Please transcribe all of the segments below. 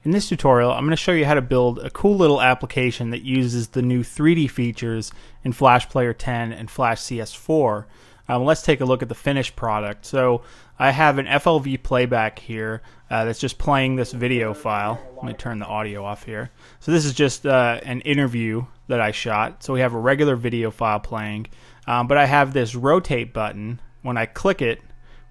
In this tutorial, I'm going to show you how to build a cool little application that uses the new 3D features in Flash Player 10 and Flash CS4. Let's take a look at the finished product. So I have an FLV playback here that's just playing this video file. Let me turn the audio off here. So this is just an interview that I shot. So we have a regular video file playing, but I have this rotate button. When I click it,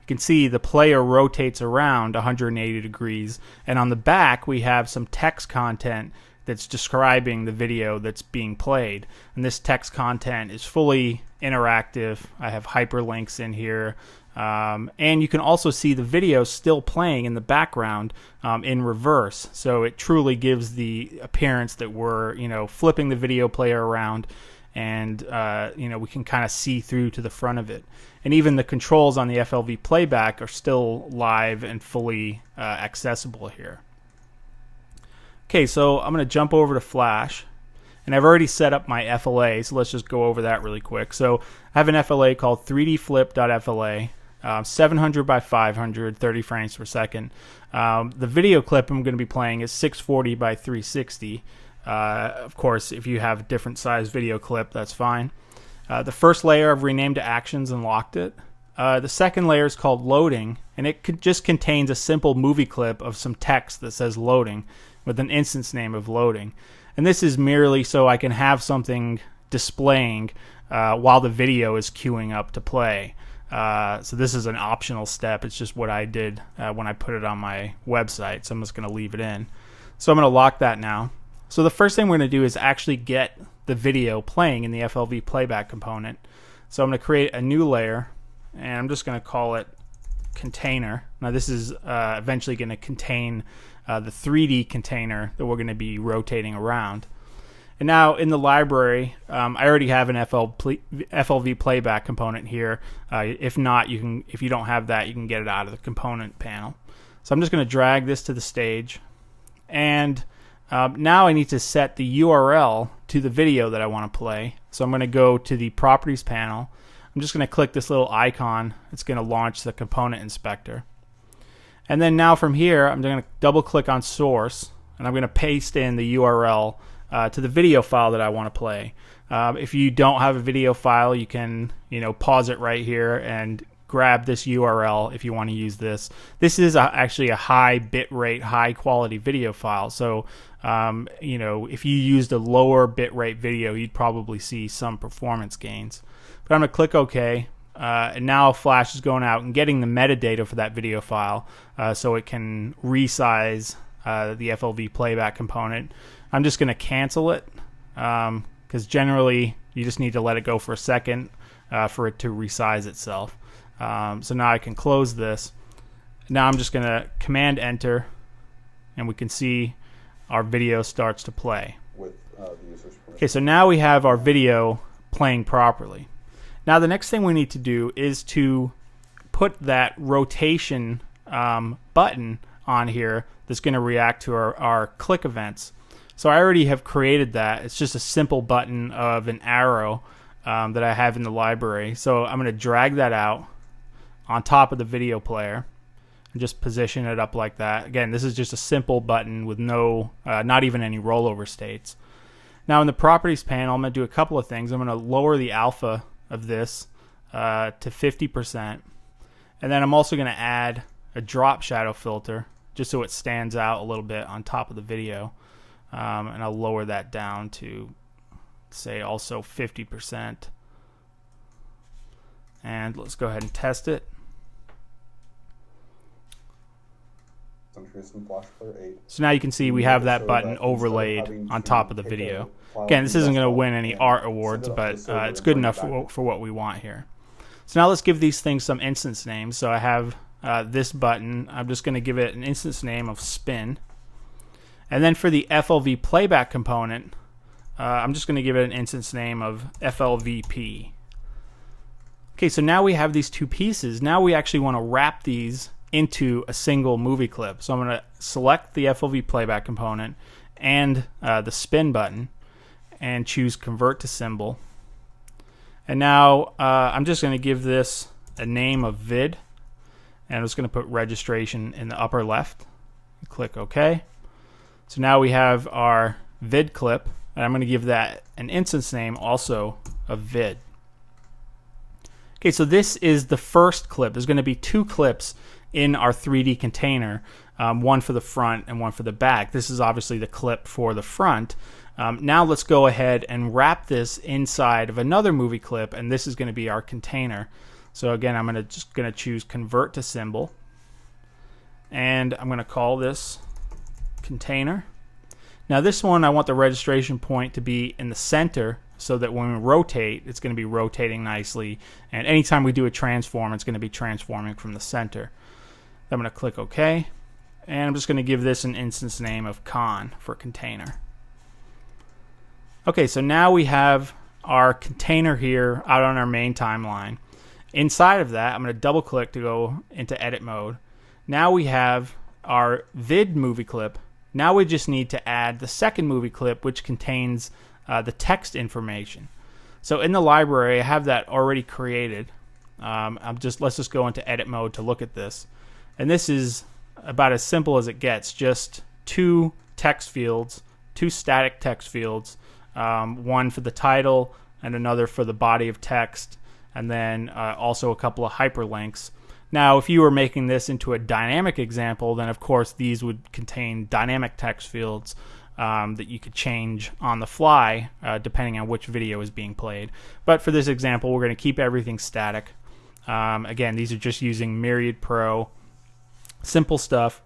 you can see the player rotates around 180 degrees, and on the back we have some text content that's describing the video that's being played. And this text content is fully interactive. I have hyperlinks in here, and you can also see the video still playing in the background in reverse. So it truly gives the appearance that we're flipping the video player around, and we can kind of see through to the front of it. And even the controls on the FLV playback are still live and fully accessible here. Okay, so I'm going to jump over to Flash, and I've already set up my FLA, so let's just go over that really quick. So I have an FLA called 3dflip.fla, 700 by 500, 30 frames per second. The video clip I'm going to be playing is 640 by 360. Of course, if you have a different size video clip, that's fine. The first layer I've renamed to Actions and locked it. The second layer is called Loading, and it just contains a simple movie clip of some text that says Loading with an instance name of Loading. And this is merely so I can have something displaying while the video is queuing up to play. So this is an optional step. It's just what I did when I put it on my website, so I'm just going to leave it in. So I'm going to lock that now. So the first thing we're going to do is actually get the video playing in the FLV playback component. So I'm going to create a new layer, and I'm just going to call it container. Now this is eventually going to contain the 3D container that we're going to be rotating around. And now in the library, I already have an FLV playback component here. If not, if you don't have that, you can get it out of the component panel. So I'm just going to drag this to the stage, and now I need to set the URL to the video that I want to play. So I'm going to go to the Properties panel. I'm just going to click this little icon. It's going to launch the component inspector. And then now from here, I'm going to double click on Source, and I'm going to paste in the URL to the video file that I want to play. If you don't have a video file, you can pause it right here and grab this URL if you want to use this. This is actually a high bitrate, high quality video file. So if you used a lower bitrate video, you'd probably see some performance gains. But I'm going to click OK. And now Flash is going out and getting the metadata for that video file so it can resize the FLV playback component. I'm just going to cancel it because generally you just need to let it go for a second for it to resize itself. So now I can close this. Now I'm just going to Command Enter, and we can see our video starts to play. Okay, so now we have our video playing properly. Now the next thing we need to do is to put that rotation button on here that's going to react to our click events. So I already have created that. It's just a simple button of an arrow that I have in the library. So I'm going to drag that out on top of the video player and just position it up like that. Again, this is just a simple button with no, not even any rollover states. Now in the Properties panel, I'm going to do a couple of things. I'm going to lower the alpha of this to 50%, and then I'm also going to add a drop shadow filter just so it stands out a little bit on top of the video, and I'll lower that down to say also 50%, and let's go ahead and test it. So now you can see we have that button overlaid on top of the video. Again, this isn't going to win any art awards, but it's good enough for what we want here. So now let's give these things some instance names. So I have this button. I'm just going to give it an instance name of Spin. And then for the FLV playback component, I'm just going to give it an instance name of FLVP. Okay, so now we have these two pieces. Now we actually want to wrap these into a single movie clip. So I'm going to select the FLV playback component and the Spin button and choose Convert to Symbol. And now I'm just going to give this a name of vid, and I'm just going to put registration in the upper left. Click OK. So now we have our vid clip, and I'm going to give that an instance name also of vid. Okay, so this is the first clip. There's going to be 2 clips in our 3D container, one for the front and one for the back. This is obviously the clip for the front. Now let's go ahead and wrap this inside of another movie clip, and this is going to be our container. So again, I'm just going to choose convert to symbol, and I'm going to call this container. Now this one, I want the registration point to be in the center so that when we rotate, it's going to be rotating nicely, and anytime we do a transform, it's going to be transforming from the center. I'm going to click OK, and I'm just going to give this an instance name of con for container. Okay, so now we have our container here out on our main timeline. Inside of that, I'm going to double click to go into edit mode. Now we have our vid movie clip. Now we just need to add the second movie clip, which contains the text information. So in the library, I have that already created. Let's just go into edit mode to look at this. And this is about as simple as it gets. Just 2 text fields, 2 static text fields, one for the title and another for the body of text, and then also a couple of hyperlinks. Now, if you were making this into a dynamic example, then of course these would contain dynamic text fields that you could change on the fly depending on which video is being played. But for this example, we're going to keep everything static. Again, these are just using Myriad Pro. Simple stuff.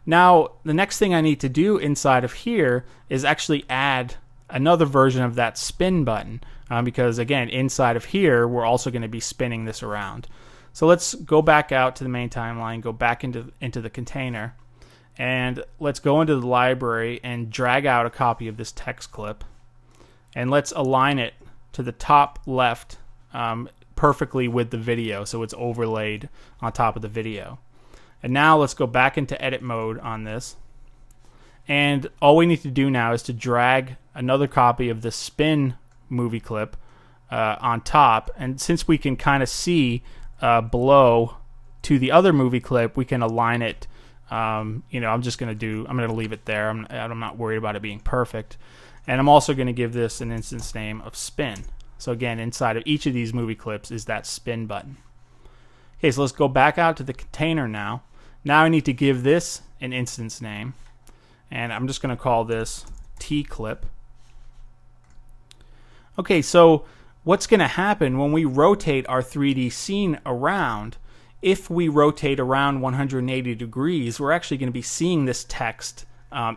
Now, the next thing I need to do inside of here is actually add another version of that spin button because, again, inside of here, we're also going to be spinning this around. So let's go back out to the main timeline, go back into the container, and let's go into the library and drag out a copy of this text clip, and let's align it to the top left perfectly with the video so it's overlaid on top of the video. And now let's go back into edit mode on this. And all we need to do now is to drag another copy of the spin movie clip on top. And since we can kind of see below to the other movie clip, we can align it. I'm going to leave it there. I'm not worried about it being perfect. And I'm also going to give this an instance name of spin. So again, inside of each of these movie clips is that spin button. Okay, so let's go back out to the container now. Now I need to give this an instance name, and I'm just going to call this T-clip. Okay, so what's going to happen when we rotate our 3D scene around? If we rotate around 180 degrees, we're actually going to be seeing this text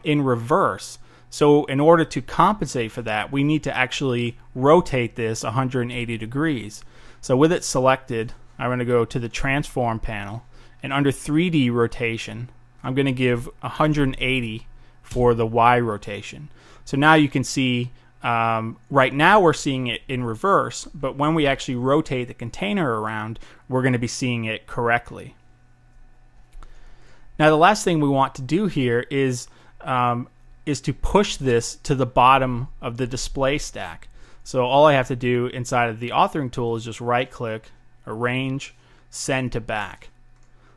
in reverse. So in order to compensate for that, we need to actually rotate this 180 degrees. So with it selected, I'm going to go to the transform panel, and under 3D rotation, I'm going to give 180 for the Y rotation. So now you can see, right now we're seeing it in reverse, but when we actually rotate the container around, we're going to be seeing it correctly. Now the last thing we want to do here is to push this to the bottom of the display stack. So all I have to do inside of the authoring tool is just right click, arrange, send to back.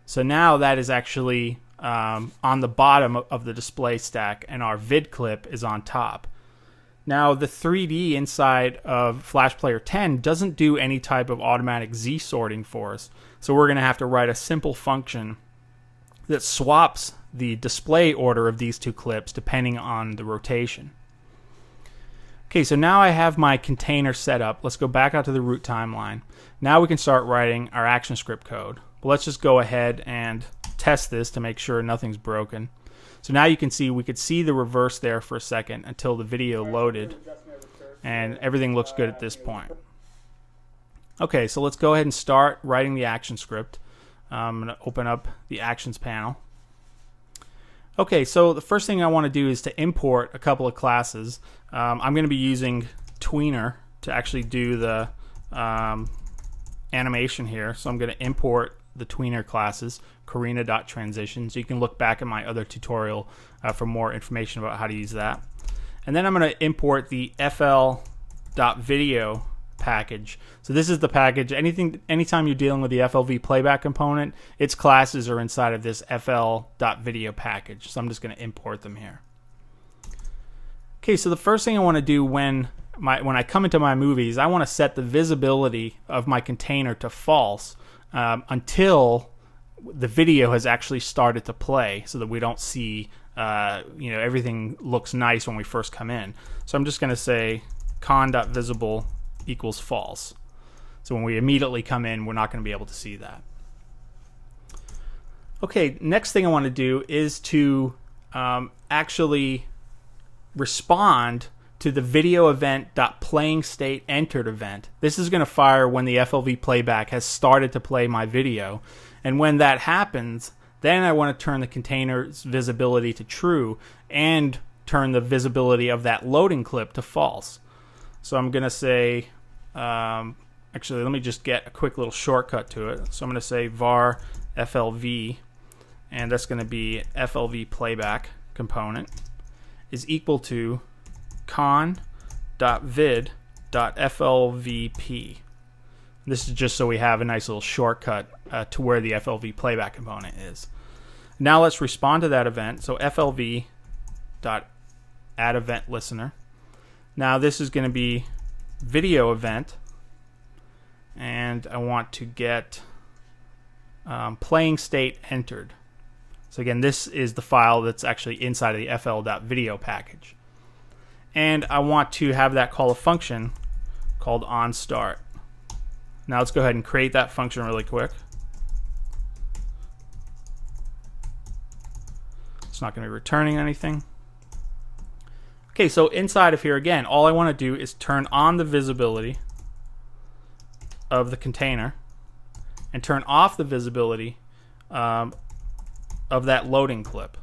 So now that is actually on the bottom of the display stack, and our vid clip is on top. Now the 3D inside of Flash Player 10 doesn't do any type of automatic Z sorting for us. So we're going to have to write a simple function that swaps the display order of these 2 clips depending on the rotation. Okay, so now I have my container set up. Let's go back out to the root timeline. Now we can start writing our Actionscript code. But let's just go ahead and test this to make sure nothing's broken. So now you can see, we could see the reverse there for a second until the video loaded, and everything looks good at this point. Okay, so let's go ahead and start writing the action script. I'm going to open up the actions panel. Okay, so the first thing I want to do is to import a couple of classes. I'm going to be using Tweener to actually do the animation here. So I'm going to import the Tweener classes, Karina.transition. So you can look back at my other tutorial for more information about how to use that. And then I'm going to import the FL.video package. So this is the package. Anytime you're dealing with the FLV playback component, its classes are inside of this FL.video package. So I'm just going to import them here. Okay, so the first thing I want to do when I come into my movies, I want to set the visibility of my container to false until the video has actually started to play, so that we don't see everything looks nice when we first come in. So I'm just going to say con.visible equals false. So when we immediately come in, we're not going to be able to see that. Okay, next thing I want to do is to actually respond to the video event.playingStateEntered event. This is going to fire when the FLV playback has started to play my video. And when that happens, then I want to turn the container's visibility to true and turn the visibility of that loading clip to false. So I'm going to say, actually, let me just get a quick little shortcut to it. So I'm going to say var FLV, and that's going to be FLV playback component is equal to con.vid.flvp. This is just so we have a nice little shortcut to where the FLV playback component is. Now let's respond to that event. So FLV.addEventListener. Now this is going to be video event, and I want to get playing state entered. So again, this is the file that's actually inside of the fl.video package. And I want to have that call a function called onStart. Now let's go ahead and create that function really quick. It's not going to be returning anything. Okay, so inside of here again, all I want to do is turn on the visibility of the container and turn off the visibility of that loading clip.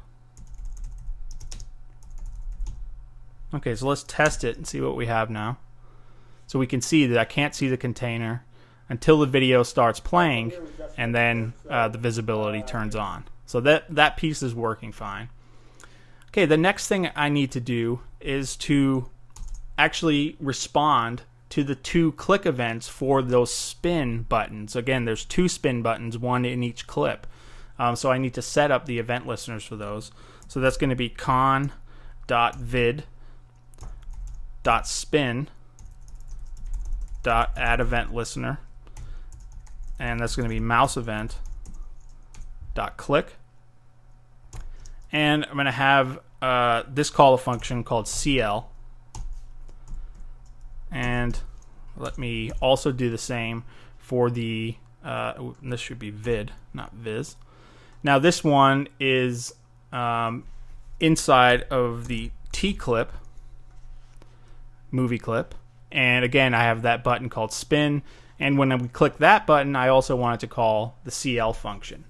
Okay, so let's test it and see what we have now. So we can see that I can't see the container until the video starts playing, and then the visibility turns on. So that piece is working fine. Okay, the next thing I need to do is to actually respond to the two click events for those spin buttons. Again, there's two spin buttons, one in each clip. So I need to set up the event listeners for those. So that's going to be con.vid.spin.addEventListener, and that's going to be mouseEvent.click. And I'm going to have this call a function called CL. And let me also do the same for the, this should be vid, not viz. Now this one is inside of the T-clip, movie clip. And again, I have that button called spin. And when we click that button, I also wanted to call the CL function.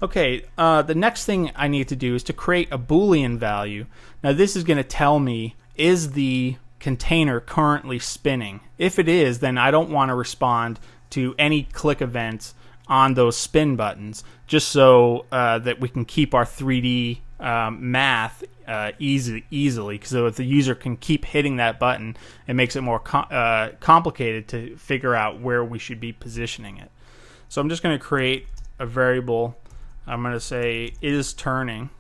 Okay, the next thing I need to do is to create a Boolean value. Now this is going to tell me, is the container currently spinning? If it is, then I don't want to respond to any click events on those spin buttons, just so that we can keep our 3D math easily. So if the user can keep hitting that button, it makes it more complicated to figure out where we should be positioning it. So I'm just going to create a variable. I'm going to say is turning,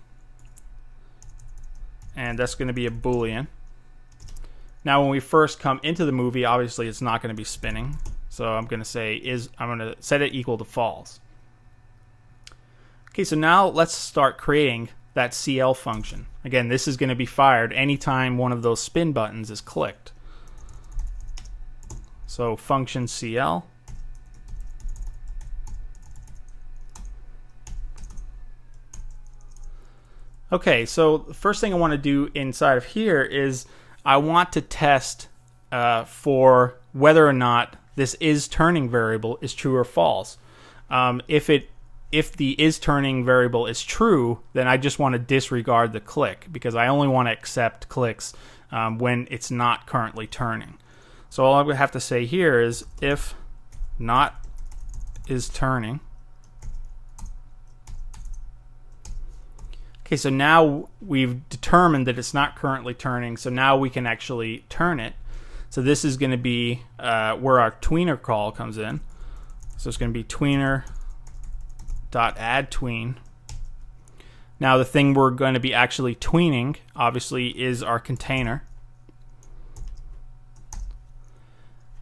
and that's going to be a Boolean. Now when we first come into the movie, obviously it's not going to be spinning. So I'm going to say I'm going to set it equal to false. Okay, so now let's start creating that CL function. Again, this is going to be fired anytime one of those spin buttons is clicked. So function CL. Okay, so the first thing I want to do inside of here is I want to test for whether or not this is turning variable is true or false. If the is turning variable is true, then I just want to disregard the click, because I only want to accept clicks when it's not currently turning. So all I would have to say here is if not is turning. Okay, so now we've determined that it's not currently turning, so now we can actually turn it. So this is going to be where our tweener call comes in. So it's going to be tweener.addTween. Now the thing we're going to be actually tweening, obviously, is our container.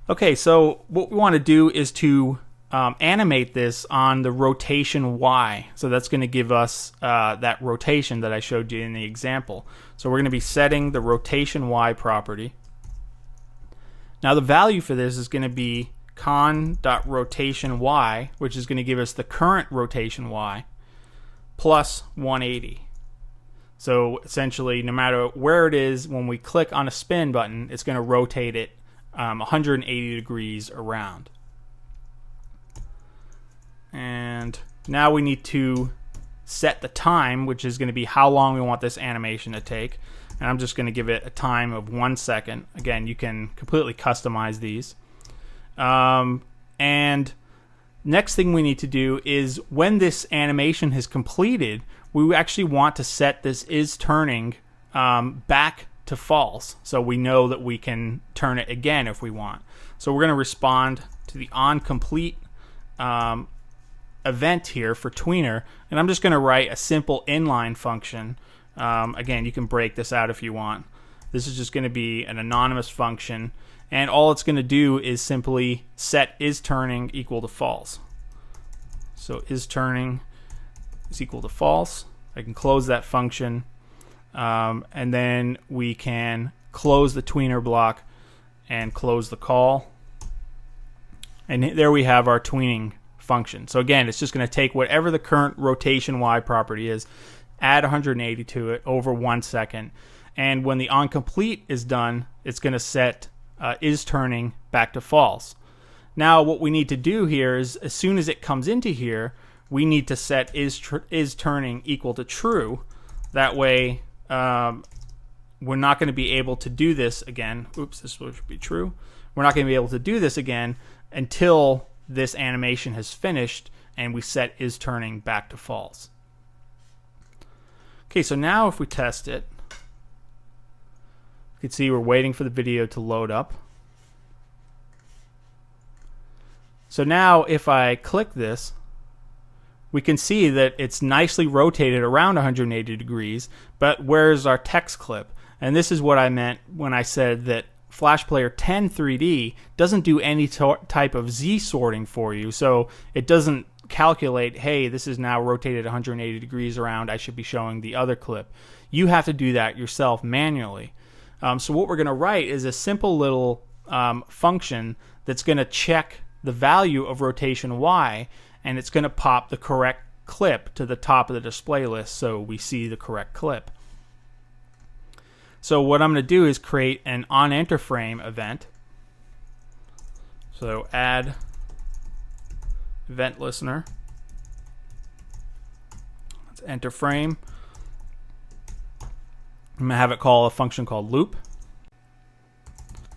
Okay, so what we want to do is to animate this on the rotation Y. So that's going to give us that rotation that I showed you in the example. So we're going to be setting the rotation Y property. Now the value for this is going to be con.rotationY, which is going to give us the current rotation Y, plus 180. So essentially, no matter where it is, when we click on a spin button, it's going to rotate it 180 degrees around. And now we need to set the time, which is going to be how long we want this animation to take. And I'm just going to give it a time of 1 second. Again, you can completely customize these. And next thing we need to do is when this animation is completed, we actually want to set this is turning back to false, so we know that we can turn it again if we want. So we're going to respond to the onComplete event here for tweener, and I'm just going to write a simple inline function. Again, you can break this out if you want. This is just going to be an anonymous function, and all it's going to do is simply set is turning equal to false. So is turning is equal to false. I can close that function, and then we can close the tweener block and close the call. And there we have our tweening function. So again, it's just going to take whatever the current rotation Y property is, add 180 to it over 1 second, and when the onComplete is done, it's going to set is turning back to false. Now what we need to do here is, as soon as it comes into here, we need to set is turning equal to true. That way we're not going to be able to do this again. Oops, this should be true. We're not going to be able to do this again until this animation has finished and we set is turning back to false. Okay, so now if we test it, you can see we're waiting for the video to load up. So now if I click this, we can see that it's nicely rotated around 180 degrees, but where's our text clip? And this is what I meant when I said that Flash Player 10 3D doesn't do any type of Z sorting for you, so it doesn't calculate, hey, this is now rotated 180 degrees around, I should be showing the other clip. You have to do that yourself manually. So what we're going to write is a simple little function that's going to check the value of rotation Y, and it's going to pop the correct clip to the top of the display list so we see the correct clip. So what I'm going to do is create an onEnterFrame event. So add event listener. Let's enter frame. I'm going to have it call a function called loop.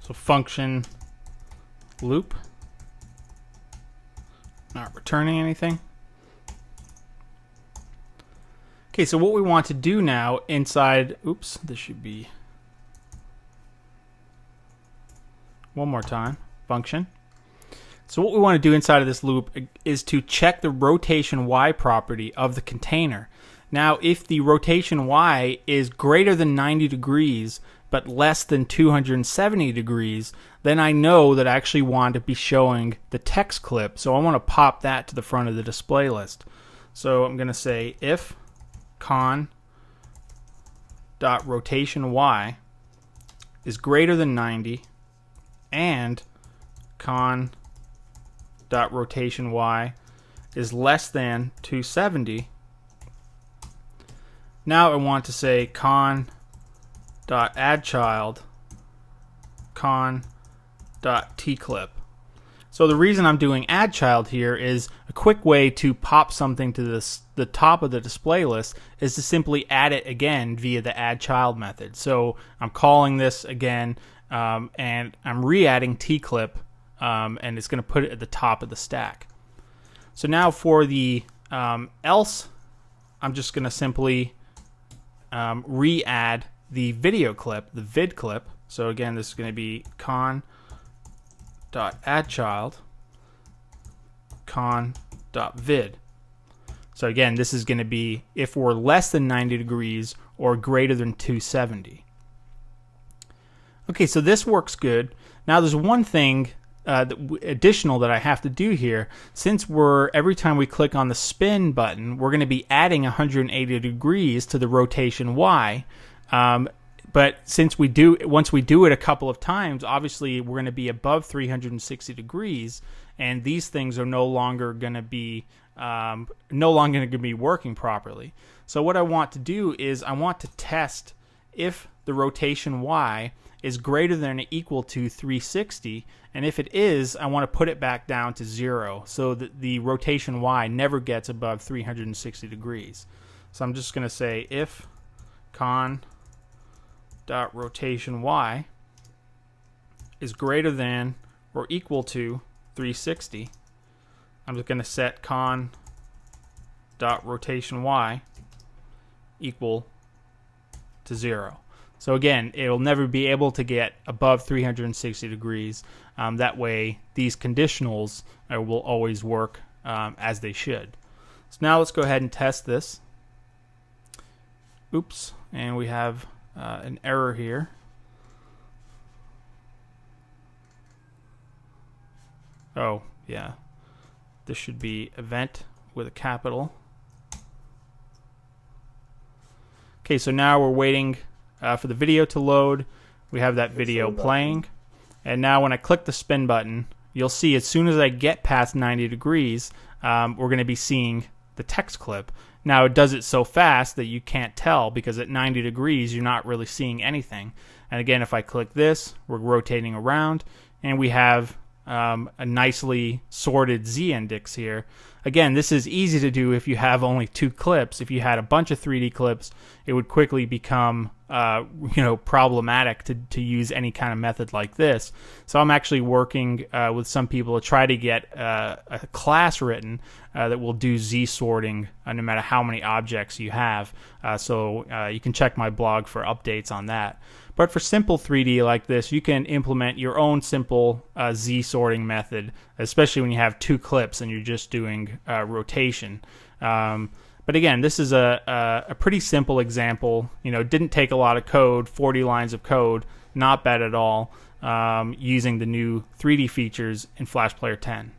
So function loop. Not returning anything. Okay, so what we want to do now inside, oops, this should be one more time, function. So what we want to do inside of this loop is to check the rotation Y property of the container. Now, if the rotation Y is greater than 90 degrees but less than 270 degrees, then I know that I actually want to be showing the text clip. So I want to pop that to the front of the display list. So I'm going to say if con.rotationY is greater than 90 and con.rotationY is less than 270, now I want to say con.addChild con.tclip. So the reason I'm doing addChild here is a quick way to pop something to the top of the display list is to simply add it again via the addChild method. So I'm calling this again, and I'm re-adding tclip, and it's going to put it at the top of the stack. So now for the else, I'm just going to simply re-add the video clip, the vid clip. So again, this is going to be con.addChild con.vid. So again, this is going to be if we're less than 90 degrees or greater than 270. Okay, so this works good. Now there's one thing additional that I have to do here. Since every time we click on the spin button, we're going to be adding 180 degrees to the rotation Y. But since once we do it a couple of times, obviously we're going to be above 360 degrees, and these things are no longer going to be working properly. So what I want to do is I want to test if the rotation Y is greater than or equal to 360, and if it is, I want to put it back down to 0 so that the rotation Y never gets above 360 degrees. So I'm just going to say if con.rotation Y is greater than or equal to 360, I'm just going to set con.rotation Y equal to 0. So again, it'll never be able to get above 360 degrees. That way, these conditionals will always work as they should. So now let's go ahead and test this. Oops, and we have an error here. Oh, yeah. This should be event with a capital. Okay, so now we're waiting for the video to load. We have that video playing. And now when I click the spin button, you'll see as soon as I get past 90 degrees, we're going to be seeing the text clip. Now it does it so fast that you can't tell, because at 90 degrees you're not really seeing anything. And again, if I click this, we're rotating around, and we have a nicely sorted z-index here. Again, this is easy to do if you have only 2 clips. If you had a bunch of 3D clips, it would quickly become problematic to use any kind of method like this. So I'm actually working with some people to try to get a class written that will do z-sorting no matter how many objects you have. So you can check my blog for updates on that. But for simple 3D like this, you can implement your own simple z-sorting method, especially when you have 2 clips and you're just doing rotation. But again, this is a pretty simple example. Didn't take a lot of code, 40 lines of code, not bad at all, using the new 3D features in Flash Player 10.